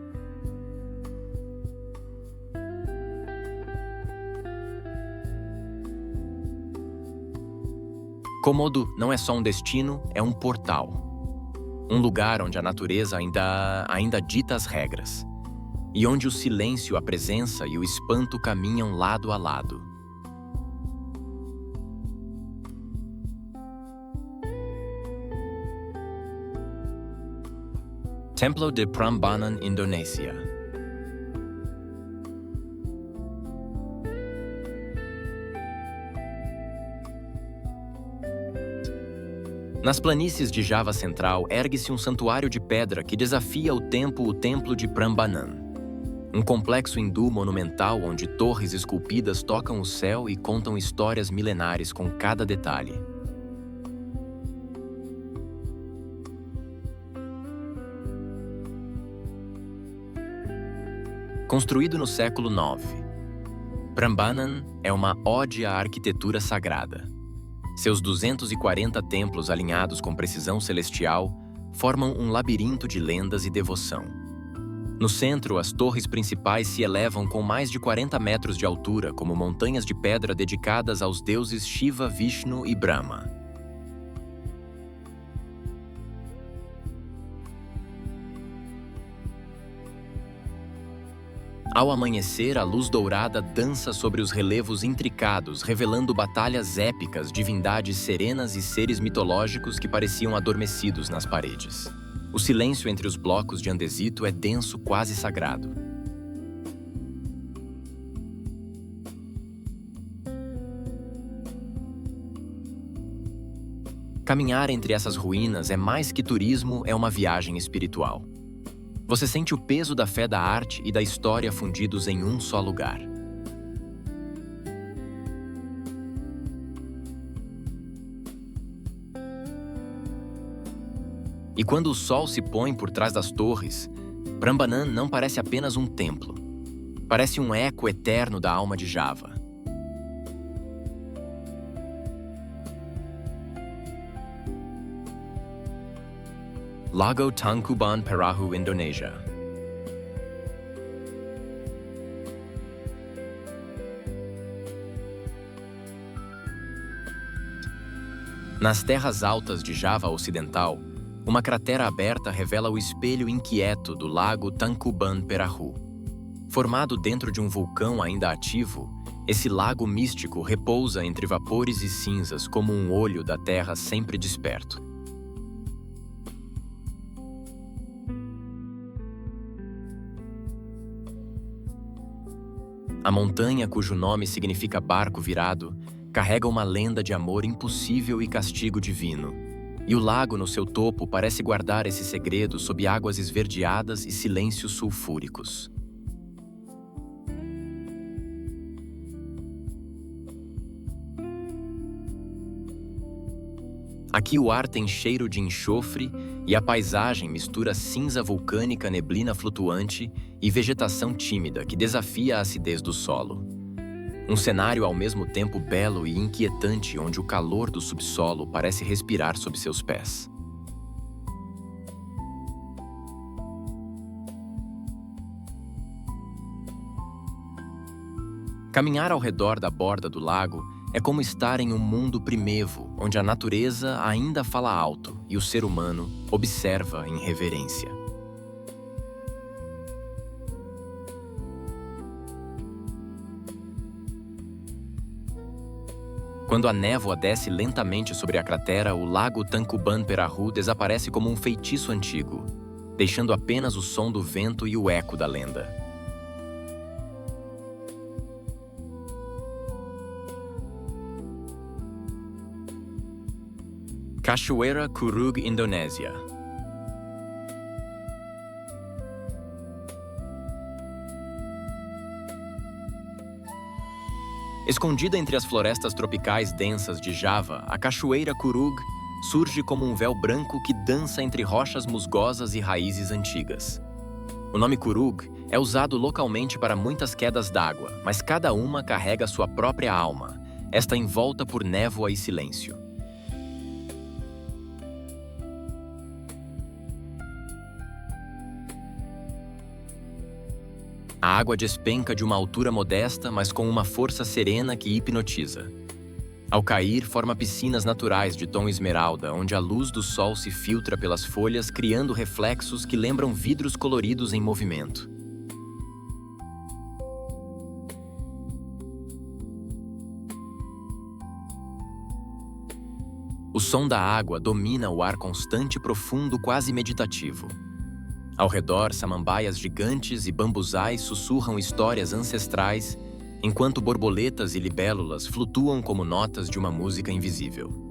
Komodo não é só um destino, é um portal. Um lugar onde a natureza ainda dita as regras. E onde o silêncio, a presença e o espanto caminham lado a lado. Templo de Prambanan, Indonésia. Nas planícies de Java Central ergue-se um santuário de pedra que desafia o Templo de Prambanan. Um complexo hindu monumental onde torres esculpidas tocam o céu e contam histórias milenares com cada detalhe. Construído no século IX, Prambanan é uma ode à arquitetura sagrada. Seus 240 templos alinhados com precisão celestial formam um labirinto de lendas e devoção. No centro, as torres principais se elevam com mais de 40 metros de altura, como montanhas de pedra dedicadas aos deuses Shiva, Vishnu e Brahma. Ao amanhecer, a luz dourada dança sobre os relevos intricados, revelando batalhas épicas, divindades serenas e seres mitológicos que pareciam adormecidos nas paredes. O silêncio entre os blocos de andesito é denso, quase sagrado. Caminhar entre essas ruínas é mais que turismo, é uma viagem espiritual. Você sente o peso da fé da arte e da história fundidos em um só lugar. E quando o sol se põe por trás das torres, Prambanan não parece apenas um templo. Parece um eco eterno da alma de Java. Lago Tangkuban Perahu, Indonésia. Nas terras altas de Java Ocidental, uma cratera aberta revela o espelho inquieto do lago Tangkuban Perahu. Formado dentro de um vulcão ainda ativo, esse lago místico repousa entre vapores e cinzas como um olho da terra sempre desperto. A montanha, cujo nome significa barco virado, carrega uma lenda de amor impossível e castigo divino. E o lago no seu topo parece guardar esse segredo sob águas esverdeadas e silêncios sulfúricos. Aqui o ar tem cheiro de enxofre e a paisagem mistura cinza vulcânica, neblina flutuante e vegetação tímida que desafia a acidez do solo. Um cenário ao mesmo tempo belo e inquietante onde o calor do subsolo parece respirar sob seus pés. Caminhar ao redor da borda do lago é como estar em um mundo primevo, onde a natureza ainda fala alto e o ser humano observa em reverência. Quando a névoa desce lentamente sobre a cratera, o lago Tangkuban Perahu desaparece como um feitiço antigo, deixando apenas o som do vento e o eco da lenda. Cachoeira Curug, Indonésia. Escondida entre as florestas tropicais densas de Java, a Cachoeira Curug surge como um véu branco que dança entre rochas musgosas e raízes antigas. O nome Curug é usado localmente para muitas quedas d'água, mas cada uma carrega sua própria alma, esta envolta por névoa e silêncio. A água despenca de uma altura modesta, mas com uma força serena que hipnotiza. Ao cair, forma piscinas naturais de tom esmeralda, onde a luz do sol se filtra pelas folhas, criando reflexos que lembram vidros coloridos em movimento. O som da água domina o ar constante, profundo, quase meditativo. Ao redor, samambaias gigantes e bambuzais sussurram histórias ancestrais, enquanto borboletas e libélulas flutuam como notas de uma música invisível.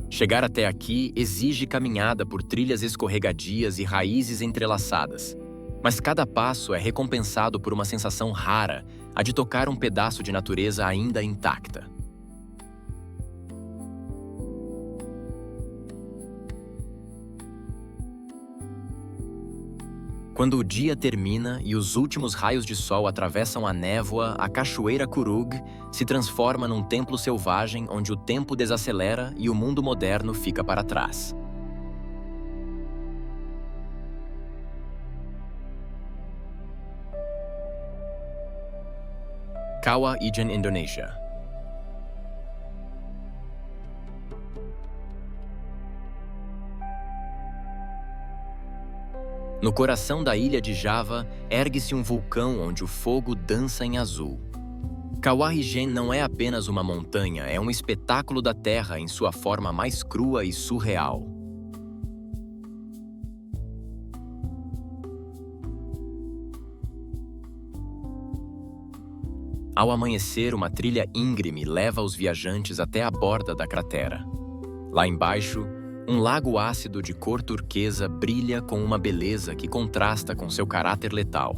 Chegar até aqui exige caminhada por trilhas escorregadias e raízes entrelaçadas, mas cada passo é recompensado por uma sensação rara, a de tocar um pedaço de natureza ainda intacta. Quando o dia termina e os últimos raios de sol atravessam a névoa, a Cachoeira Curug se transforma num templo selvagem onde o tempo desacelera e o mundo moderno fica para trás. Kawah Ijen, Indonésia. No coração da ilha de Java, ergue-se um vulcão onde o fogo dança em azul. Kawah Ijen não é apenas uma montanha, é um espetáculo da Terra em sua forma mais crua e surreal. Ao amanhecer, uma trilha íngreme leva os viajantes até a borda da cratera. Lá embaixo, um lago ácido de cor turquesa brilha com uma beleza que contrasta com seu caráter letal.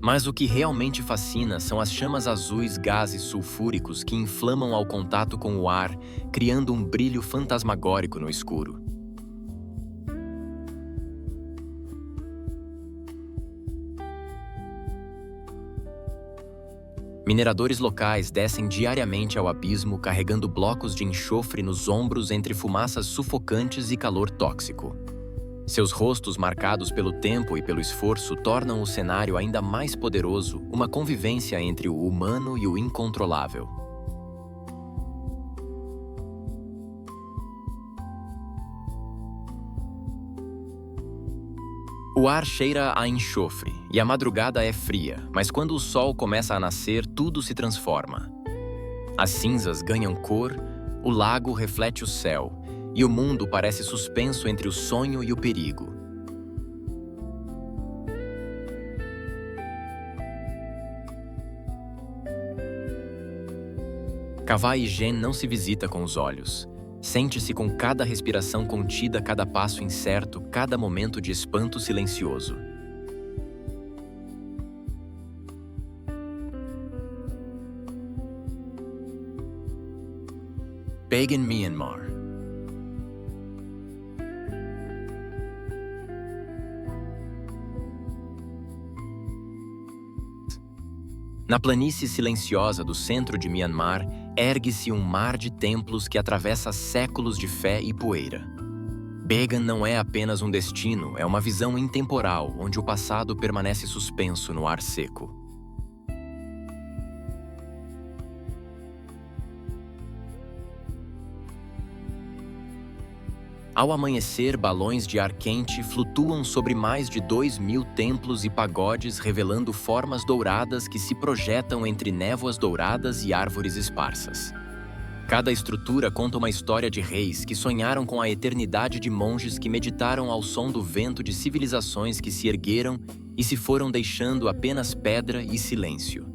Mas o que realmente fascina são as chamas azuis gases sulfúricos que inflamam ao contato com o ar, criando um brilho fantasmagórico no escuro. Mineradores locais descem diariamente ao abismo carregando blocos de enxofre nos ombros entre fumaças sufocantes e calor tóxico. Seus rostos marcados pelo tempo e pelo esforço tornam o cenário ainda mais poderoso, uma convivência entre o humano e o incontrolável. O ar cheira a enxofre e a madrugada é fria, mas quando o sol começa a nascer, tudo se transforma. As cinzas ganham cor, o lago reflete o céu, e o mundo parece suspenso entre o sonho e o perigo. Kawah Ijen não se visita com os olhos. Sente-se com cada respiração contida, cada passo incerto, cada momento de espanto silencioso. Bagan, Myanmar. Na planície silenciosa do centro de Myanmar, ergue-se um mar de templos que atravessa séculos de fé e poeira. Bagan não é apenas um destino, é uma visão intemporal, onde o passado permanece suspenso no ar seco. Ao amanhecer, balões de ar quente flutuam sobre mais de 2.000 templos e pagodes, revelando formas douradas que se projetam entre névoas douradas e árvores esparsas. Cada estrutura conta uma história de reis que sonharam com a eternidade, de monges que meditaram ao som do vento, de civilizações que se ergueram e se foram deixando apenas pedra e silêncio.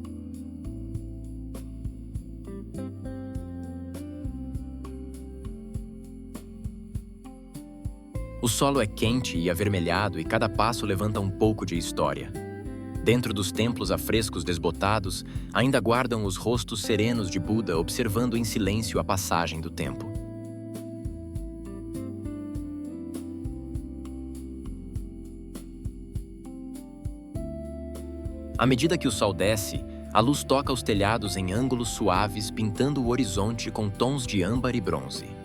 O solo é quente e avermelhado e cada passo levanta um pouco de história. Dentro dos templos afrescos desbotados, ainda guardam os rostos serenos de Buda observando em silêncio a passagem do tempo. À medida que o sol desce, a luz toca os telhados em ângulos suaves, pintando o horizonte com tons de âmbar e bronze.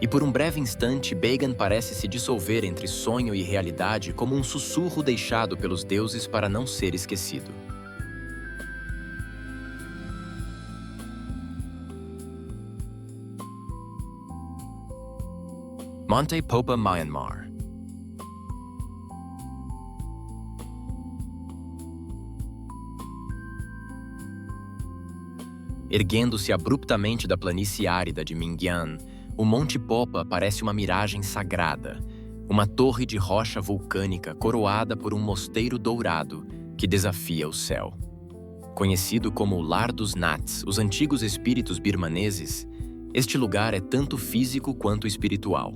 E por um breve instante, Bagan parece se dissolver entre sonho e realidade como um sussurro deixado pelos deuses para não ser esquecido. Monte Popa, Myanmar. Erguendo-se abruptamente da planície árida de Mingyan, o Monte Popa parece uma miragem sagrada, uma torre de rocha vulcânica coroada por um mosteiro dourado que desafia o céu. Conhecido como o Lar dos Nats, os antigos espíritos birmaneses, este lugar é tanto físico quanto espiritual.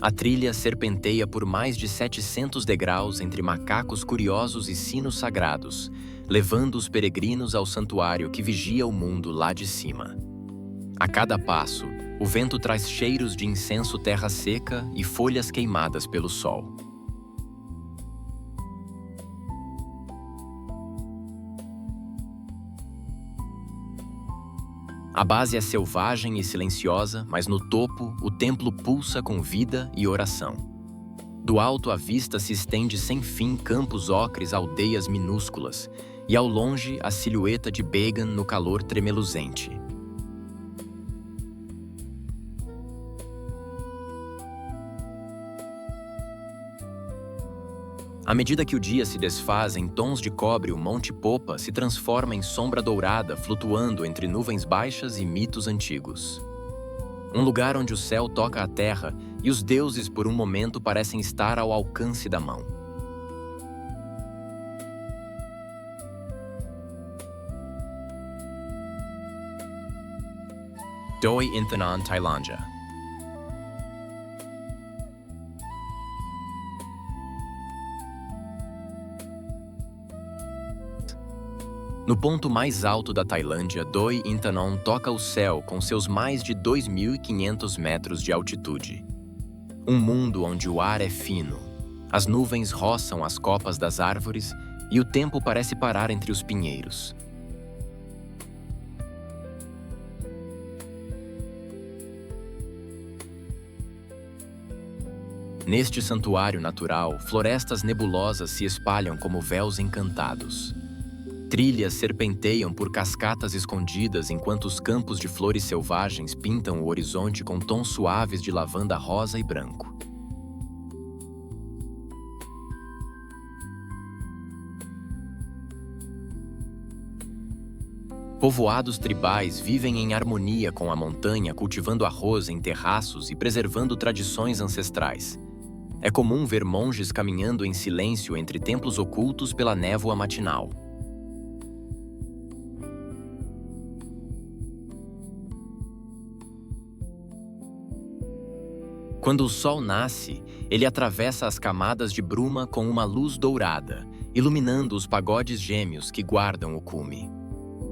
A trilha serpenteia por mais de 700 degraus entre macacos curiosos e sinos sagrados, levando os peregrinos ao santuário que vigia o mundo lá de cima. A cada passo, o vento traz cheiros de incenso terra seca e folhas queimadas pelo sol. A base é selvagem e silenciosa, mas no topo, o templo pulsa com vida e oração. Do alto, a vista se estende sem fim campos ocres, aldeias minúsculas, e ao longe, a silhueta de Bagan no calor tremeluzente. À medida que o dia se desfaz em tons de cobre, o Monte Popa se transforma em sombra dourada flutuando entre nuvens baixas e mitos antigos. Um lugar onde o céu toca a terra e os deuses por um momento parecem estar ao alcance da mão. Doi Inthanon, Tailândia. No ponto mais alto da Tailândia, Doi Inthanon toca o céu com seus mais de 2.500 metros de altitude. Um mundo onde o ar é fino, as nuvens roçam as copas das árvores e o tempo parece parar entre os pinheiros. Neste santuário natural, florestas nebulosas se espalham como véus encantados. Trilhas serpenteiam por cascatas escondidas enquanto os campos de flores selvagens pintam o horizonte com tons suaves de lavanda rosa e branco. Povoados tribais vivem em harmonia com a montanha, cultivando arroz em terraços e preservando tradições ancestrais. É comum ver monges caminhando em silêncio entre templos ocultos pela névoa matinal. Quando o sol nasce, ele atravessa as camadas de bruma com uma luz dourada, iluminando os pagodes gêmeos que guardam o cume.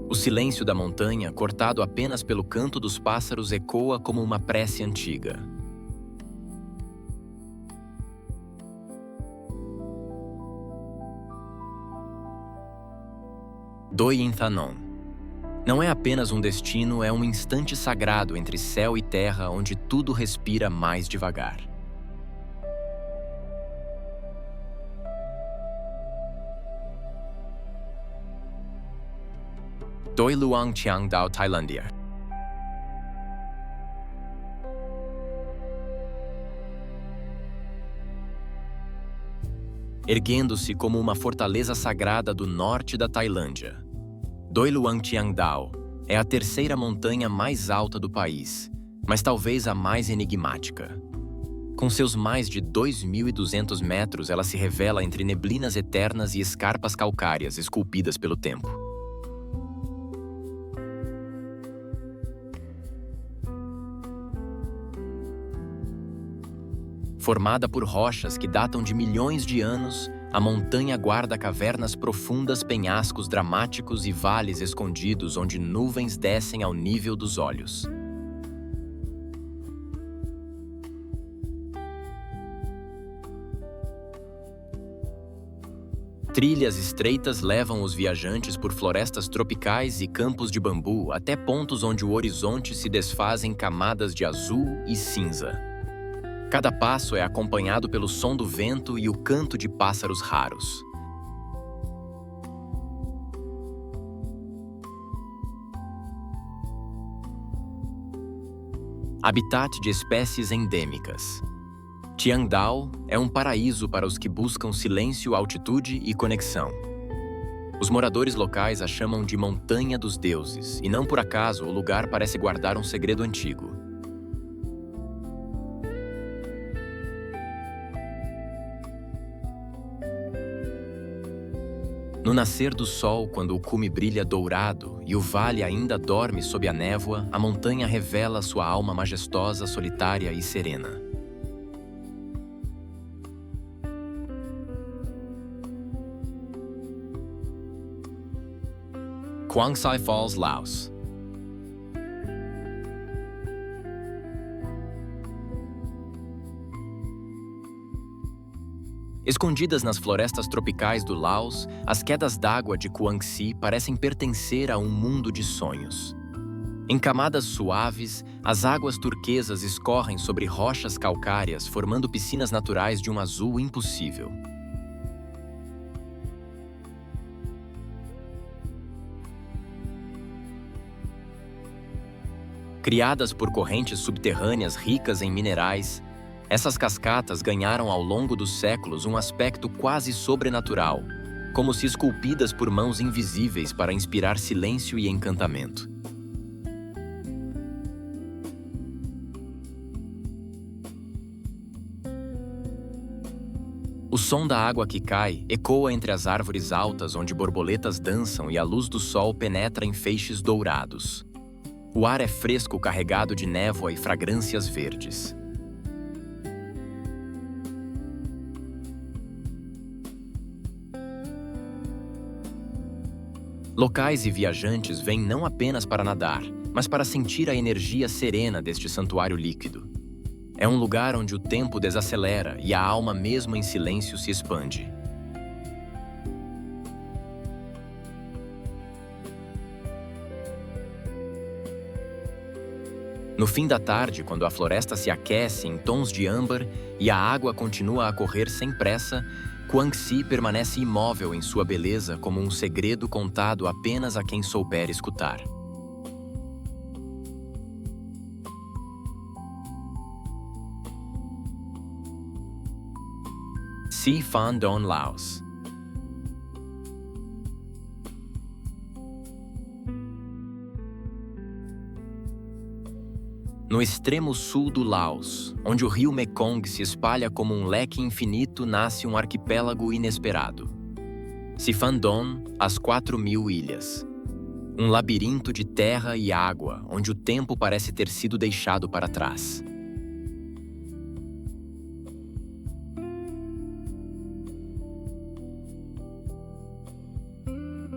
O silêncio da montanha, cortado apenas pelo canto dos pássaros, ecoa como uma prece antiga. Doi Inthanon. Não é apenas um destino, é um instante sagrado entre céu e terra onde tudo respira mais devagar. Doi Luang Chiang Dao, Tailândia. Erguendo-se como uma fortaleza sagrada do norte da Tailândia, Doi Luang Chiang Dao é a terceira montanha mais alta do país, mas talvez a mais enigmática. Com seus mais de 2.200 metros, ela se revela entre neblinas eternas e escarpas calcárias esculpidas pelo tempo. Formada por rochas que datam de milhões de anos, a montanha guarda cavernas profundas, penhascos dramáticos e vales escondidos onde nuvens descem ao nível dos olhos. Trilhas estreitas levam os viajantes por florestas tropicais e campos de bambu até pontos onde o horizonte se desfaz em camadas de azul e cinza. Cada passo é acompanhado pelo som do vento e o canto de pássaros raros. Habitat de espécies endêmicas. Tiangdao é um paraíso para os que buscam silêncio, altitude e conexão. Os moradores locais a chamam de Montanha dos Deuses, e não por acaso o lugar parece guardar um segredo antigo. No nascer do sol, quando o cume brilha dourado e o vale ainda dorme sob a névoa, a montanha revela sua alma majestosa, solitária e serena. Quang Sai Falls, Laos. Escondidas nas florestas tropicais do Laos, as quedas d'água de Quang Si parecem pertencer a um mundo de sonhos. Em camadas suaves, as águas turquesas escorrem sobre rochas calcárias, formando piscinas naturais de um azul impossível. Criadas por correntes subterrâneas ricas em minerais, essas cascatas ganharam ao longo dos séculos um aspecto quase sobrenatural, como se esculpidas por mãos invisíveis para inspirar silêncio e encantamento. O som da água que cai ecoa entre as árvores altas onde borboletas dançam e a luz do sol penetra em feixes dourados. O ar é fresco, carregado de névoa e fragrâncias verdes. Locais e viajantes vêm não apenas para nadar, mas para sentir a energia serena deste santuário líquido. É um lugar onde o tempo desacelera e a alma, mesmo em silêncio, se expande. No fim da tarde, quando a floresta se aquece em tons de âmbar e a água continua a correr sem pressa, Quang Si permanece imóvel em sua beleza como um segredo contado apenas a quem souber escutar. Si Phan Don, Laos. No extremo sul do Laos, onde o rio Mekong se espalha como um leque infinito, nasce um arquipélago inesperado. Siphandon, as 4.000 ilhas. Um labirinto de terra e água, onde o tempo parece ter sido deixado para trás.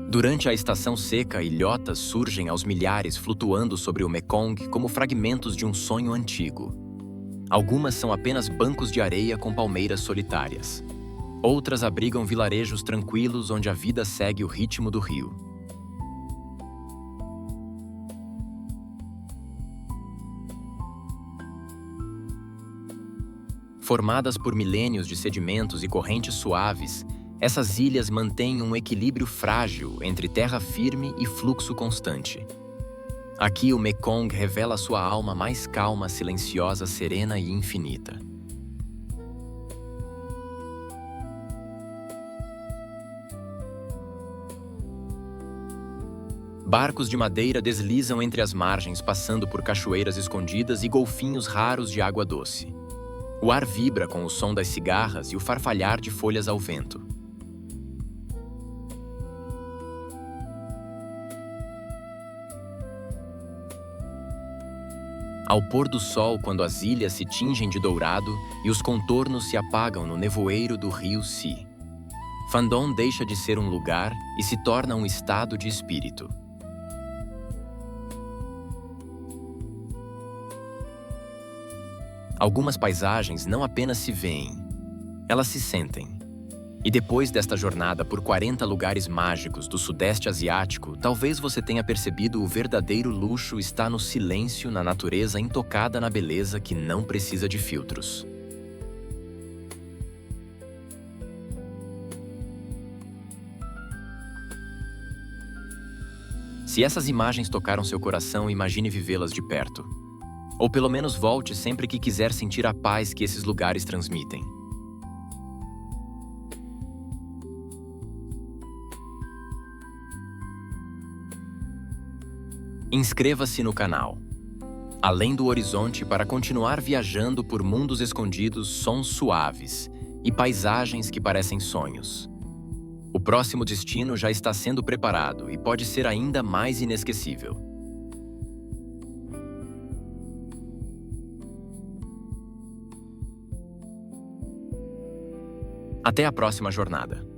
Durante a estação seca, ilhotas surgem aos milhares flutuando sobre o Mekong como fragmentos de um sonho antigo. Algumas são apenas bancos de areia com palmeiras solitárias. Outras abrigam vilarejos tranquilos onde a vida segue o ritmo do rio. Formadas por milênios de sedimentos e correntes suaves, essas ilhas mantêm um equilíbrio frágil entre terra firme e fluxo constante. Aqui o Mekong revela sua alma mais calma, silenciosa, serena e infinita. Barcos de madeira deslizam entre as margens, passando por cachoeiras escondidas e golfinhos raros de água doce. O ar vibra com o som das cigarras e o farfalhar de folhas ao vento. Ao pôr do sol, quando as ilhas se tingem de dourado e os contornos se apagam no nevoeiro do rio Si, Phandon deixa de ser um lugar e se torna um estado de espírito. Algumas paisagens não apenas se veem, elas se sentem. E depois desta jornada por 40 lugares mágicos do Sudeste Asiático, talvez você tenha percebido o verdadeiro luxo está no silêncio, na natureza intocada, na beleza que não precisa de filtros. Se essas imagens tocaram seu coração, imagine vivê-las de perto. Ou pelo menos volte sempre que quiser sentir a paz que esses lugares transmitem. Inscreva-se no canal Além do Horizonte para continuar viajando por mundos escondidos, sons suaves e paisagens que parecem sonhos. O próximo destino já está sendo preparado e pode ser ainda mais inesquecível. Até a próxima jornada.